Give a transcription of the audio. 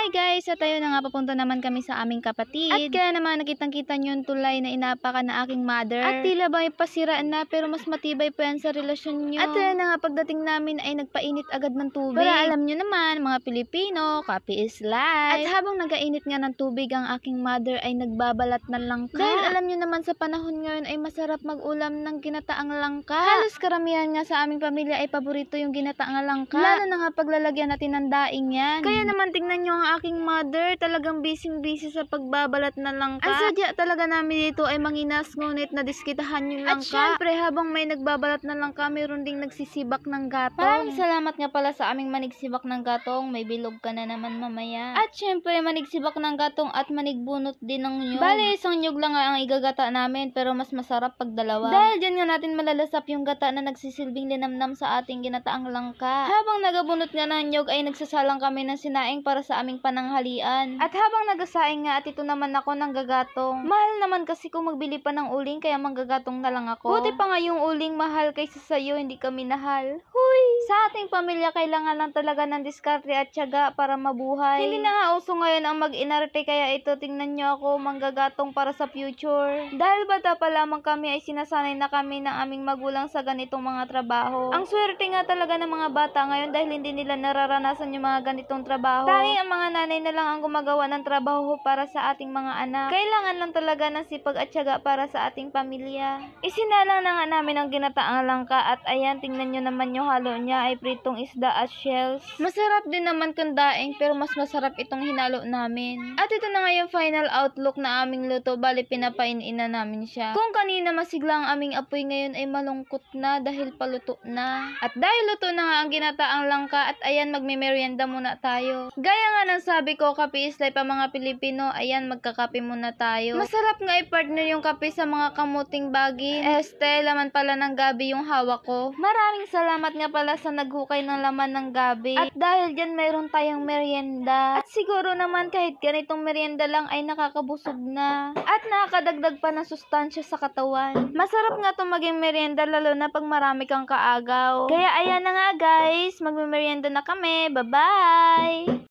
Hi guys! At ayun na nga, papunta naman kami sa aming kapatid. At kaya naman nakitang-kita nyo yung tulay na inapakan na aking mother. At tila ba may pasiraan na, pero mas matibay pa yan sa relasyon nyo. At ayun na nga, pagdating namin ay nagpainit agad ng tubig. Para alam nyo naman, mga Pilipino, coffee is life. At habang nagainit nga ng tubig ang aking mother ay nagbabalat ng langka. Dahil alam nyo naman sa panahon ngayon ay masarap mag-ulam ng ginataang langka. Halos karamihan nga sa aming pamilya ay paborito yung ginataang langka. Lalo na nga paglalagyan natin ng daing yan. Kaya naman tingnan nyo ang aking mother, talagang busy sa pagbabalat ng langka. Ang sadya talaga namin dito ay manginas, ngunit nadiskitahan yung langka. At syempre, habang may nagbabalat ng langka, mayroon ding nagsisibak ng gatong. Maraming salamat nga pala sa aming manigsibak ng gatong. May bilog ka na naman mamaya. At syempre, manigsibak ng gatong at manigbunot din ng nyug. Bale, isang nyug lang nga ang igagata namin, pero mas masarap pag dalawa. Dahil dyan nga natin malalasap yung gata na nagsisilbing linamnam sa ating ginataang langka. Habang nagabunot nga ng nyug ay nagsasalang kami ng sinaing para sa aming pananghalian. At habang nagasaing nga at ito naman ako ng gagatong. Mahal naman kasi kung magbili pa ng uling, kaya manggagatong na lang ako. Buti pa nga yung uling mahal kaysa sa'yo, hindi kami nahal. Huy! Sa ating pamilya, kailangan lang talaga ng diskarte at tiyaga para mabuhay. Hindi na nga uso ngayon ang mag-inarte, kaya ito, tingnan nyo ako manggagatong para sa future. Dahil bata pa lamang kami ay sinasanay na kami ng aming magulang sa ganitong mga trabaho. Ang swerte nga talaga ng mga bata ngayon dahil hindi nila nararanasan yung mga ganitong trabaho. Tanging ang mga nanay na lang ang gumagawa ng trabaho para sa ating mga anak. Kailangan lang talaga ng sipag at tiyaga para sa ating pamilya. Isinalang na nga namin ang ginataang langka at ayan, tingnan nyo naman yung halo niya ay pritong isda at shells. Masarap din naman kung daing, pero mas masarap itong hinalo namin. At ito na nga yung final outlook na aming luto, bali pinapainin na namin siya. Kung kanina masigla ang aming apoy, ngayon ay malungkot na dahil paluto na. At dahil luto na nga ang ginataang langka at ayan, magme-merienda muna tayo. Gaya nga ng sabi ko, kape is life pa mga Pilipino, ayan, magkakape muna tayo. Masarap nga i-partner yung kape sa mga kamuting bagin. Laman pala ng gabi yung hawak ko. Maraming salamat nga pala sa naghukay ng laman ng gabi. At dahil dyan mayroon tayong merienda. At siguro naman kahit ganitong merienda lang ay nakakabusog na. At nakakadagdag pa ng sustansya sa katawan. Masarap nga itong maging merienda lalo na pag marami kang kaagaw. Kaya ayan na nga guys, magme-merienda na kami. Bye-bye!